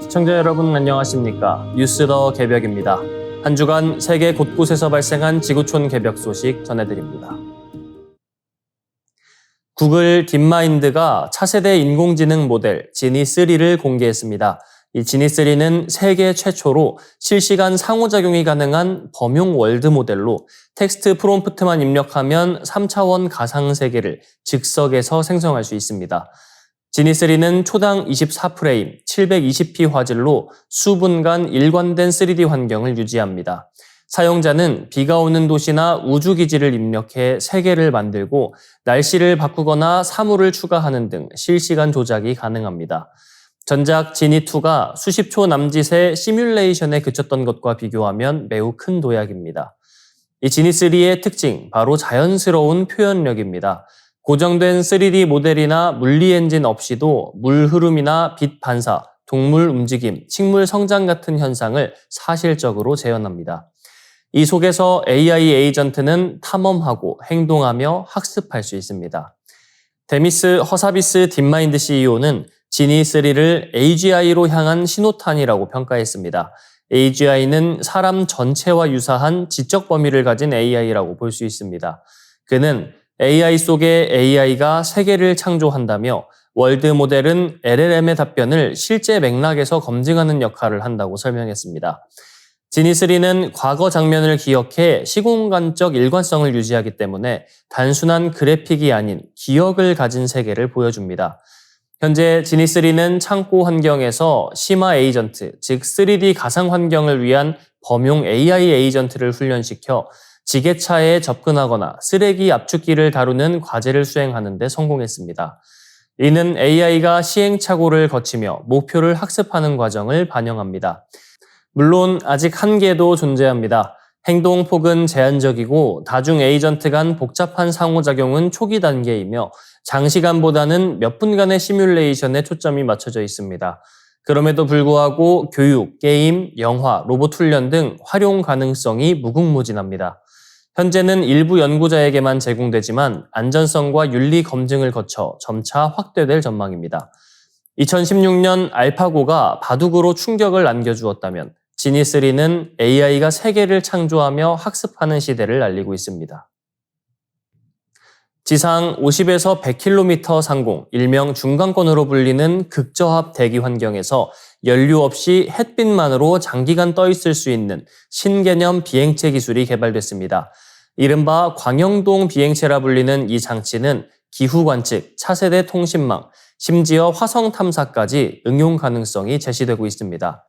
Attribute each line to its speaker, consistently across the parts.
Speaker 1: 시청자 여러분 안녕하십니까? 뉴스 더 개벽입니다. 한 주간 세계 곳곳에서 발생한 지구촌 개벽 소식 전해드립니다. 구글 딥마인드가 차세대 인공지능 모델 지니3를 공개했습니다. 이 지니3는 세계 최초로 실시간 상호작용이 가능한 범용 월드 모델로 텍스트 프롬프트만 입력하면 3차원 가상세계를 즉석에서 생성할 수 있습니다. 지니3는 초당 24프레임, 720p 화질로 수분간 일관된 3D 환경을 유지합니다. 사용자는 비가 오는 도시나 우주기지를 입력해 세계를 만들고 날씨를 바꾸거나 사물을 추가하는 등 실시간 조작이 가능합니다. 전작 지니2가 수십 초 남짓의 시뮬레이션에 그쳤던 것과 비교하면 매우 큰 도약입니다. 이 지니3의 특징, 바로 자연스러운 표현력입니다. 고정된 3D 모델이나 물리 엔진 없이도 물 흐름이나 빛 반사, 동물 움직임, 식물 성장 같은 현상을 사실적으로 재현합니다. 이 속에서 AI 에이전트는 탐험하고 행동하며 학습할 수 있습니다. 데미스 허사비스 딥마인드 CEO는 지니3를 AGI로 향한 신호탄이라고 평가했습니다. AGI는 사람 전체와 유사한 지적 범위를 가진 AI라고 볼 수 있습니다. 그는 AI 속의 AI가 세계를 창조한다며 월드 모델은 LLM의 답변을 실제 맥락에서 검증하는 역할을 한다고 설명했습니다. 지니3는 과거 장면을 기억해 시공간적 일관성을 유지하기 때문에 단순한 그래픽이 아닌 기억을 가진 세계를 보여줍니다. 현재 지니3는 창고 환경에서 심화 에이전트, 즉 3D 가상 환경을 위한 범용 AI 에이전트를 훈련시켜 지게차에 접근하거나 쓰레기 압축기를 다루는 과제를 수행하는 데 성공했습니다. 이는 AI가 시행착오를 거치며 목표를 학습하는 과정을 반영합니다. 물론 아직 한계도 존재합니다. 행동폭은 제한적이고 다중 에이전트 간 복잡한 상호작용은 초기 단계이며 장시간보다는 몇 분간의 시뮬레이션에 초점이 맞춰져 있습니다. 그럼에도 불구하고 교육, 게임, 영화, 로봇 훈련 등 활용 가능성이 무궁무진합니다. 현재는 일부 연구자에게만 제공되지만 안전성과 윤리 검증을 거쳐 점차 확대될 전망입니다. 2016년 알파고가 바둑으로 충격을 안겨주었다면 지니3는 AI가 세계를 창조하며 학습하는 시대를 알리고 있습니다. 지상 50에서 100km 상공, 일명 중간권으로 불리는 극저압 대기 환경에서 연료 없이 햇빛만으로 장기간 떠 있을 수 있는 신개념 비행체 기술이 개발됐습니다. 이른바 광영동 비행체라 불리는 이 장치는 기후 관측, 차세대 통신망, 심지어 화성 탐사까지 응용 가능성이 제시되고 있습니다.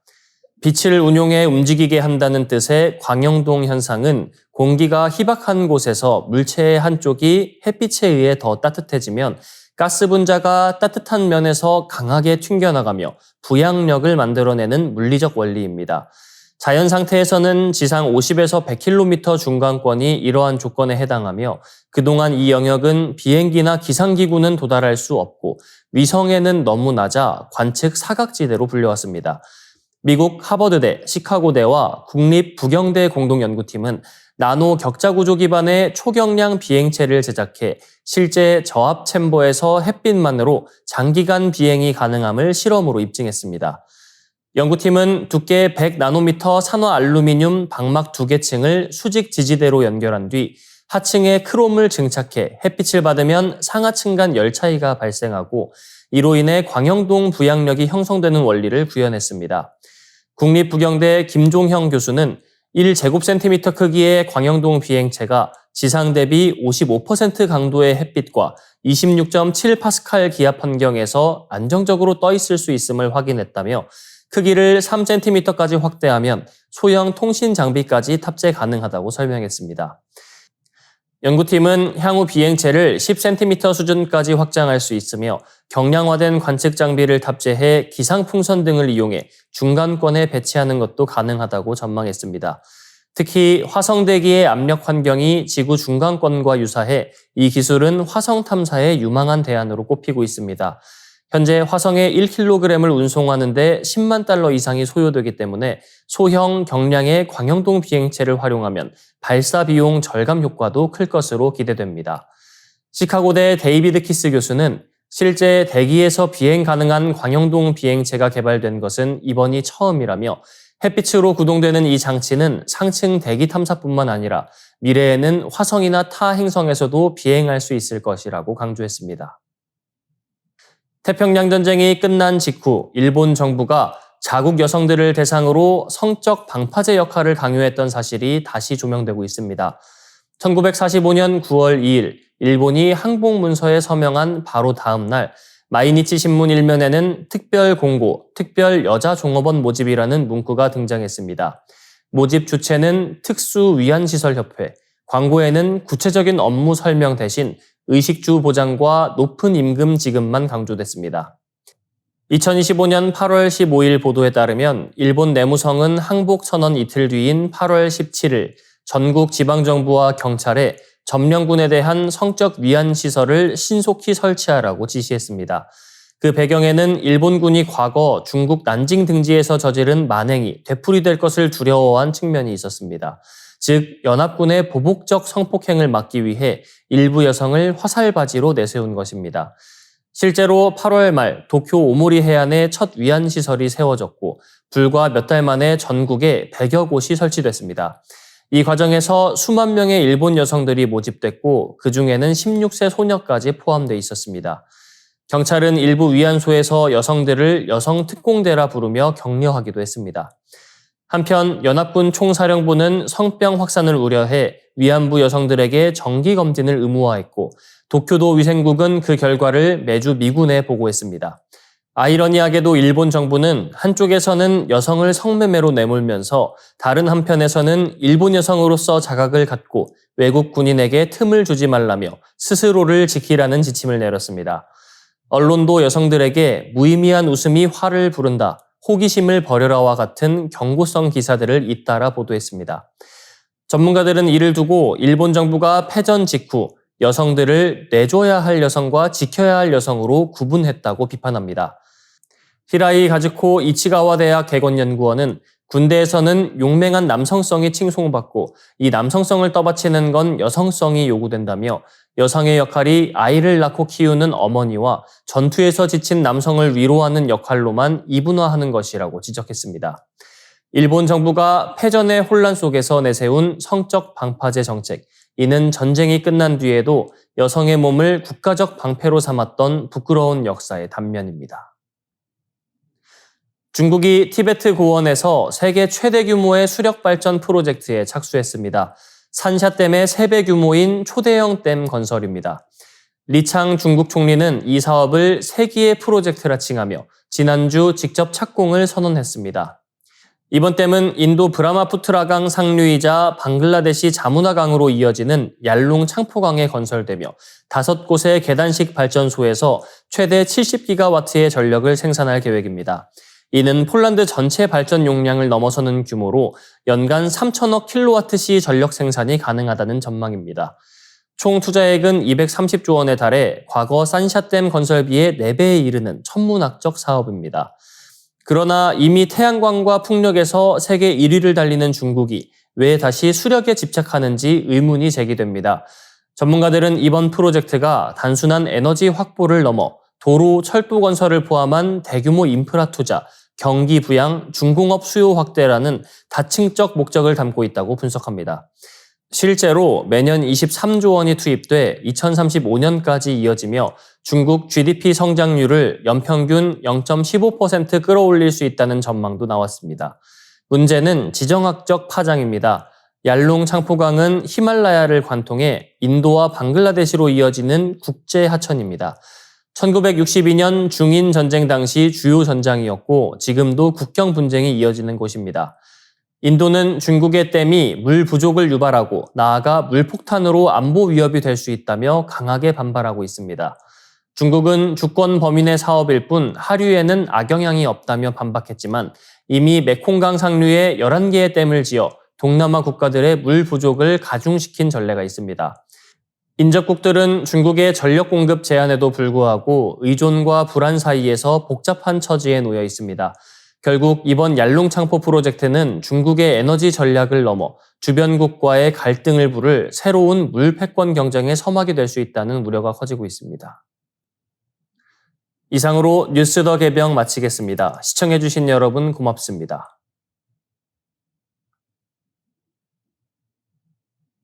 Speaker 1: 빛을 운용해 움직이게 한다는 뜻의 광영동 현상은 공기가 희박한 곳에서 물체의 한쪽이 햇빛에 의해 더 따뜻해지면 가스 분자가 따뜻한 면에서 강하게 튕겨나가며 부양력을 만들어내는 물리적 원리입니다. 자연 상태에서는 지상 50에서 100km 중간권이 이러한 조건에 해당하며 그동안 이 영역은 비행기나 기상기구는 도달할 수 없고 위성에는 너무 낮아 관측 사각지대로 불려왔습니다. 미국 하버드대, 시카고대와 국립부경대 공동연구팀은 나노 격자구조 기반의 초경량 비행체를 제작해 실제 저압 챔버에서 햇빛만으로 장기간 비행이 가능함을 실험으로 입증했습니다. 연구팀은 두께 100나노미터 산화 알루미늄 방막 2개 층을 수직 지지대로 연결한 뒤 하층에 크롬을 증착해 햇빛을 받으면 상하층 간 열 차이가 발생하고 이로 인해 광영동 부양력이 형성되는 원리를 구현했습니다. 국립부경대 김종형 교수는 1제곱센티미터 크기의 광영동 비행체가 지상 대비 55% 강도의 햇빛과 26.7파스칼 기압 환경에서 안정적으로 떠 있을 수 있음을 확인했다며 크기를 3cm까지 확대하면 소형 통신 장비까지 탑재 가능하다고 설명했습니다. 연구팀은 향후 비행체를 10cm 수준까지 확장할 수 있으며 경량화된 관측 장비를 탑재해 기상풍선 등을 이용해 중간권에 배치하는 것도 가능하다고 전망했습니다. 특히 화성 대기의 압력 환경이 지구 중간권과 유사해 이 기술은 화성 탐사에 유망한 대안으로 꼽히고 있습니다. 현재 화성에 1kg을 운송하는 데 10만 달러 이상이 소요되기 때문에 소형 경량의 광영동 비행체를 활용하면 발사 비용 절감 효과도 클 것으로 기대됩니다. 시카고대 데이비드 키스 교수는 실제 대기에서 비행 가능한 광영동 비행체가 개발된 것은 이번이 처음이라며 햇빛으로 구동되는 이 장치는 상층 대기 탐사뿐만 아니라 미래에는 화성이나 타 행성에서도 비행할 수 있을 것이라고 강조했습니다. 태평양 전쟁이 끝난 직후 일본 정부가 자국 여성들을 대상으로 성적 방파제 역할을 강요했던 사실이 다시 조명되고 있습니다. 1945년 9월 2일 일본이 항복 문서에 서명한 바로 다음 날 마이니치 신문 일면에는 특별 공고, 특별 여자 종업원 모집이라는 문구가 등장했습니다. 모집 주체는 특수위안시설협회, 광고에는 구체적인 업무 설명 대신 의식주 보장과 높은 임금 지급만 강조됐습니다. 2025년 8월 15일 보도에 따르면 일본 내무성은 항복 선언 이틀 뒤인 8월 17일 전국 지방정부와 경찰에 점령군에 대한 성적 위안 시설을 신속히 설치하라고 지시했습니다. 그 배경에는 일본군이 과거 중국 난징 등지에서 저지른 만행이 되풀이될 것을 두려워한 측면이 있었습니다. 즉 연합군의 보복적 성폭행을 막기 위해 일부 여성을 화살바지로 내세운 것입니다. 실제로 8월 말 도쿄 오모리 해안에 첫 위안 시설이 세워졌고 불과 몇 달 만에 전국에 100여 곳이 설치됐습니다. 이 과정에서 수만 명의 일본 여성들이 모집됐고 그중에는 16세 소녀까지 포함되어 있었습니다. 경찰은 일부 위안소에서 여성들을 여성특공대라 부르며 격려하기도 했습니다. 한편 연합군 총사령부는 성병 확산을 우려해 위안부 여성들에게 정기검진을 의무화했고 도쿄도 위생국은 그 결과를 매주 미군에 보고했습니다. 아이러니하게도 일본 정부는 한쪽에서는 여성을 성매매로 내몰면서 다른 한편에서는 일본 여성으로서 자각을 갖고 외국 군인에게 틈을 주지 말라며 스스로를 지키라는 지침을 내렸습니다. 언론도 여성들에게 무의미한 웃음이 화를 부른다, 호기심을 버려라와 같은 경고성 기사들을 잇따라 보도했습니다. 전문가들은 이를 두고 일본 정부가 패전 직후 여성들을 내줘야 할 여성과 지켜야 할 여성으로 구분했다고 비판합니다. 히라이 가즈코 이치가와 대학 개건연구원은 군대에서는 용맹한 남성성이 칭송받고 이 남성성을 떠받치는 건 여성성이 요구된다며 여성의 역할이 아이를 낳고 키우는 어머니와 전투에서 지친 남성을 위로하는 역할로만 이분화하는 것이라고 지적했습니다. 일본 정부가 패전의 혼란 속에서 내세운 성적 방파제 정책, 이는 전쟁이 끝난 뒤에도 여성의 몸을 국가적 방패로 삼았던 부끄러운 역사의 단면입니다. 중국이 티베트 고원에서 세계 최대 규모의 수력 발전 프로젝트에 착수했습니다. 산샤댐의 3배 규모인 초대형 댐 건설입니다. 리창 중국 총리는 이 사업을 세기의 프로젝트라 칭하며 지난주 직접 착공을 선언했습니다. 이번 댐은 인도 브라마푸트라강 상류이자 방글라데시 자무나강으로 이어지는 얄룽 창포강에 건설되며 5곳의 계단식 발전소에서 최대 70기가와트의 전력을 생산할 계획입니다. 이는 폴란드 전체 발전 용량을 넘어서는 규모로 연간 3천억 킬로와트시 전력 생산이 가능하다는 전망입니다. 총 투자액은 230조 원에 달해 과거 산샤댐 건설비의 4배에 이르는 천문학적 사업입니다. 그러나 이미 태양광과 풍력에서 세계 1위를 달리는 중국이 왜 다시 수력에 집착하는지 의문이 제기됩니다. 전문가들은 이번 프로젝트가 단순한 에너지 확보를 넘어 도로, 철도 건설을 포함한 대규모 인프라 투자, 경기 부양, 중공업 수요 확대라는 다층적 목적을 담고 있다고 분석합니다. 실제로 매년 23조 원이 투입돼 2035년까지 이어지며 중국 GDP 성장률을 연평균 0.15% 끌어올릴 수 있다는 전망도 나왔습니다. 문제는 지정학적 파장입니다. 얄룽 창포강은 히말라야를 관통해 인도와 방글라데시로 이어지는 국제 하천입니다. 1962년 중인 전쟁 당시 주요 전장이었고 지금도 국경 분쟁이 이어지는 곳입니다. 인도는 중국의 댐이 물 부족을 유발하고 나아가 물폭탄으로 안보 위협이 될 수 있다며 강하게 반발하고 있습니다. 중국은 주권 범인의 사업일 뿐 하류에는 악영향이 없다며 반박했지만 이미 메콩강 상류에 11개의 댐을 지어 동남아 국가들의 물 부족을 가중시킨 전례가 있습니다. 인접국들은 중국의 전력 공급 제한에도 불구하고 의존과 불안 사이에서 복잡한 처지에 놓여 있습니다. 결국 이번 얄룽 창포 프로젝트는 중국의 에너지 전략을 넘어 주변국과의 갈등을 부를 새로운 물 패권 경쟁의 서막이 될 수 있다는 우려가 커지고 있습니다. 이상으로 뉴스 더 개병 마치겠습니다. 시청해주신 여러분 고맙습니다.